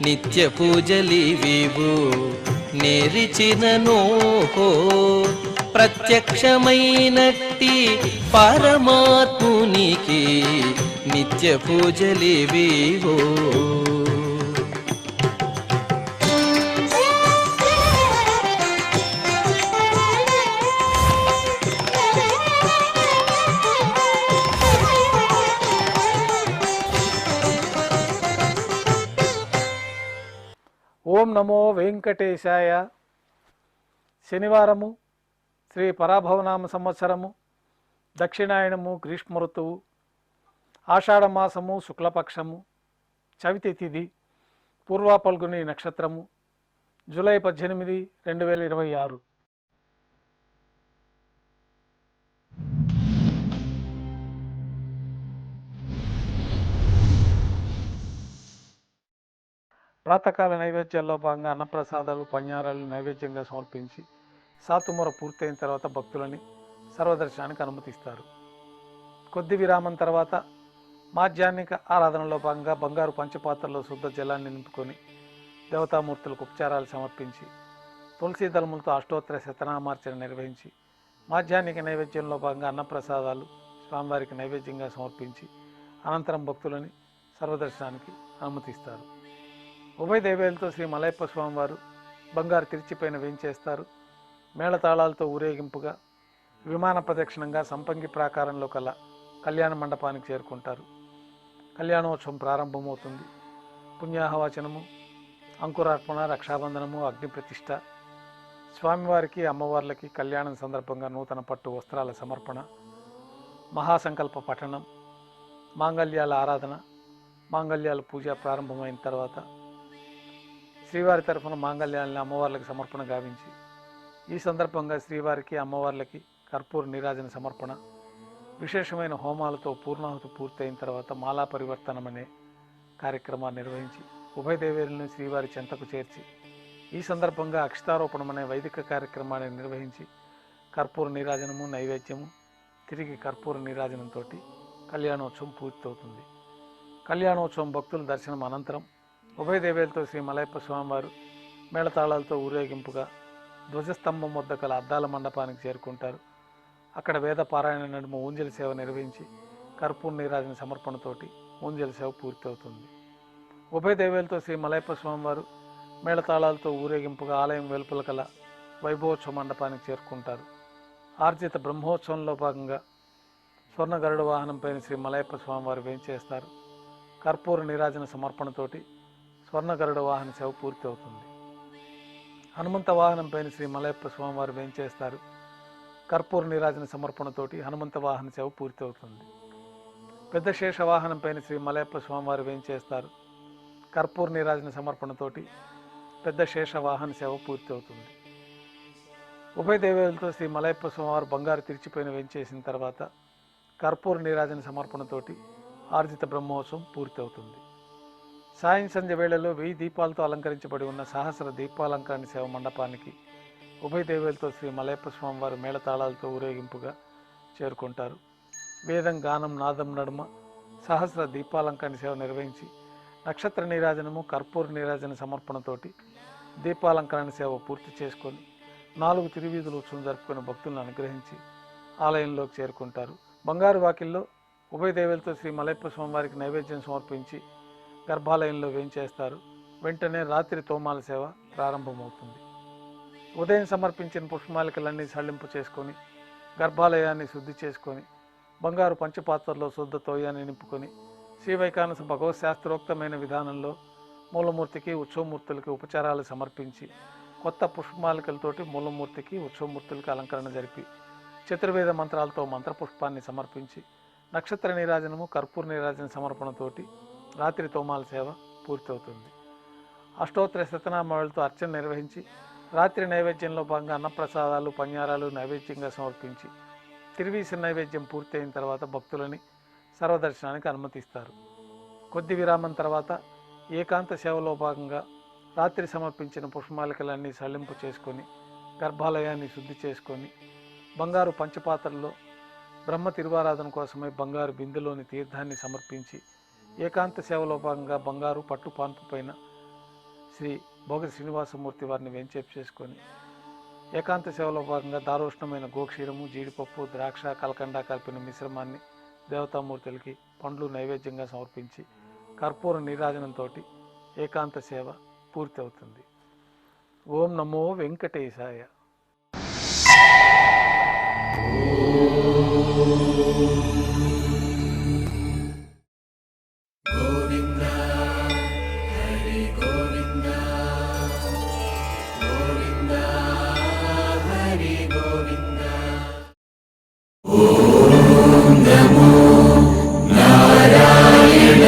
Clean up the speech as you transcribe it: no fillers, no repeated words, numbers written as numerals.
నిత్య పూజలివివు నేరిచినను ప్రత్యక్షమైనట్టి పరమాత్మునికి నిత్య పూజలివివో. ఓం నమో వెంకటేశాయ. శనివారము, శ్రీ పరాభవనామ సంవత్సరము, దక్షిణాయనము, గ్రీష్మ ఋతువు, ఆషాఢమాసము, శుక్లపక్షము, చవితి తిథి, పూర్వ పల్గుని నక్షత్రము, జూలై 18, 2026. ప్రాతకాల నైవేద్యాల్లో భాగంగా అన్నప్రసాదాలు, పඤ్ఞారాలు నైవేద్యంగా సమర్పించి సాతుమూర పూర్తయిన తర్వాత భక్తులని సర్వదర్శనానికి అనుమతిస్తారు. కొద్ది విరామం తర్వాత మాధ్యాహ్నిక ఆరాధనలో భాగంగా బంగారు పంచపాత్రలో శుద్ధ జలాన్ని నింపుకొని దేవతామూర్తులకు ఉపచారాలు సమర్పించి తులసీ దళములతో అష్టోత్తర శతనామార్చన నిర్వహించి మాధ్యాహ్నిక నైవేద్యంలో భాగంగా అన్నప్రసాదాలు స్వామివారికి నైవేద్యంగా సమర్పించి అనంతరం భక్తులని సర్వదర్శనానికి అనుమతిస్తారు. ఉభయ దేవేలతో శ్రీ మలయప్ప స్వామివారు బంగారు తిరిచిపైన వేంచేస్తారు. మేళతాళాలతో ఊరేగింపుగా విమాన ప్రదక్షిణంగా సంపంగి ప్రాకారంలో కల కళ్యాణ మండపానికి చేరుకుంటారు. కళ్యాణోత్సవం ప్రారంభమవుతుంది. పుణ్యాహవచనము, అంకురార్పణ, రక్షాబంధనము, అగ్ని ప్రతిష్ఠ, స్వామివారికి అమ్మవార్లకి కళ్యాణం సందర్భంగా నూతన పట్టు వస్త్రాల సమర్పణ, మహాసంకల్ప పఠనం, మాంగళ్యాల ఆరాధన, మాంగళ్యాల పూజ ప్రారంభమైన తర్వాత శ్రీవారి తరఫున మాంగళ్యాలని అమ్మవార్లకు సమర్పణ గావించి ఈ సందర్భంగా శ్రీవారికి అమ్మవార్లకి కర్పూర నీరాజన సమర్పణ, విశేషమైన హోమాలతో పూర్ణాహుతి పూర్తయిన తర్వాత మాలా పరివర్తనం అనే కార్యక్రమాన్ని నిర్వహించి ఉభయ దేవేరులను శ్రీవారి చెంతకు చేర్చి ఈ సందర్భంగా అక్షతారోపణం అనే వైదిక కార్యక్రమాన్ని నిర్వహించి కర్పూర నీరాజనము, నైవేద్యము, తిరిగి కర్పూర నీరాజనంతో కళ్యాణోత్సవం పూర్తవుతుంది. కళ్యాణోత్సవం భక్తుల దర్శనం అనంతరం ఉభయ దేవేలతో శ్రీ మలయప్ప స్వామివారు మేళతాళాలతో ఊరేగింపుగా ధ్వజస్తంభం వద్ద కల అద్దాల మండపానికి చేరుకుంటారు. అక్కడ వేద పారాయణ నడుమ ఊంజలి సేవ నిర్వహించి కర్పూర నీరాజన సమర్పణతోటి ఊంజలి సేవ పూర్తవుతుంది. ఉభయ దేవేలతో శ్రీ మలయప్ప స్వామివారు మేళతాళాలతో ఊరేగింపుగా ఆలయం వెలుపల కల వైభవోత్సవ మండపానికి చేరుకుంటారు. ఆర్జిత బ్రహ్మోత్సవంలో భాగంగా స్వర్ణ గరుడ వాహనంపైన శ్రీ మలయప్ప స్వామివారు వేంచేస్తారు. కర్పూర నీరాజన సమర్పణతోటి స్వర్ణ గరుడ వాహన సేవ పూర్తి అవుతుంది. హనుమంత వాహనంపైన శ్రీ మలయప్ప స్వామివారు వేంచేస్తారు. కర్పూర నీరాజన సమర్పణతోటి హనుమంత వాహన సేవ పూర్తి అవుతుంది. పెద్ద శేష వాహనంపైన శ్రీ మలయప్ప స్వామివారు వేంచేస్తారు. కర్పూర నీరాజన సమర్పణతోటి పెద్ద శేష వాహన సేవ పూర్తి అవుతుంది. ఉభయ దేవేలతో శ్రీ మలయప్ప స్వామివారు బంగారు తిరిచిపైన వేంచేసిన తర్వాత కర్పూర నీరాజన సమర్పణతోటి ఆర్జిత బ్రహ్మోత్సవం పూర్తి అవుతుంది. సాయం సంధ్య వేళలో 1000 దీపాలతో అలంకరించబడి ఉన్న సహస్ర దీపాలంకరణ సేవ మండపానికి ఉభయ దేవేలతో శ్రీ మలయప్ప స్వామివారు మేళతాళాలతో ఊరేగింపుగా చేరుకుంటారు. వేదం, గానం, నాదం నడుమ సహస్ర దీపాలంకరణ సేవ నిర్వహించి నక్షత్ర నీరాజనము, కర్పూర నీరాజన సమర్పణతోటి దీపాలంకరణ సేవ పూర్తి చేసుకొని 4 తిరువీధులు ఉత్సవం జరుపుకుని భక్తులను అనుగ్రహించి ఆలయంలోకి చేరుకుంటారు. బంగారు వాకిల్లో ఉభయ దేవేలతో శ్రీ మలయప్ప స్వామివారికి నైవేద్యం సమర్పించి గర్భాలయంలో వేంచేస్తారు. వెంటనే రాత్రి తోమాల సేవ ప్రారంభమవుతుంది. ఉదయం సమర్పించిన పుష్పమాలికలన్నీ సళ్లింపు చేసుకొని గర్భాలయాన్ని శుద్ధి చేసుకొని బంగారు పంచపాత్రలో శుద్ధ తోయాన్ని నింపుకొని శ్రీవైకానస భగవత్ శాస్త్రోక్తమైన విధానంలో మూలమూర్తికి, ఉత్సవమూర్తులకి ఉపచారాలు సమర్పించి కొత్త పుష్పమాలికలతోటి మూలమూర్తికి, ఉత్సవమూర్తులకి అలంకరణ జరిపి చతుర్వేద మంత్రాలతో మంత్రపుష్పాన్ని సమర్పించి నక్షత్ర నీరాజనము, కర్పూర నీరాజన సమర్పణతోటి రాత్రి తోమాల సేవ పూర్తవుతుంది. అష్టోత్తర శతనామాలతో అర్చన నిర్వహించి రాత్రి నైవేద్యంలో భాగంగా అన్నప్రసాదాలు, పඤ్ఞారాలు నైవేద్యంగా సమర్పించి తిరువీస నైవేద్యం పూర్తయిన తర్వాత భక్తులని సర్వదర్శనానికి అనుమతిస్తారు. కొద్ది విరామం తర్వాత ఏకాంత సేవలో భాగంగా రాత్రి సమర్పించిన పుష్పమాలికలన్నీ సళ్లింపు చేసుకొని గర్భాలయాన్ని శుద్ధి చేసుకొని బంగారు పంచపాత్రలో బ్రహ్మ తిరువారాధన కోసమై బంగారు బిందెలోని తీర్థాన్ని సమర్పించి ఏకాంత సేవలో భాగంగా బంగారు పట్టు పాన్పు పైన శ్రీ భోగ శ్రీనివాసమూర్తి వారిని వెంచేపు చేసుకొని ఏకాంత సేవలో భాగంగా దారోష్ణమైన గోక్షీరము, జీడిపప్పు, ద్రాక్ష, కలకండ కలిపిన మిశ్రమాన్ని దేవతామూర్తులకి పండ్లు నైవేద్యంగా సమర్పించి కర్పూర నీరాజనంతో ఏకాంత సేవ పూర్తి అవుతుంది. ఓం నమో వెంకటేశాయ. నమో నారాయణ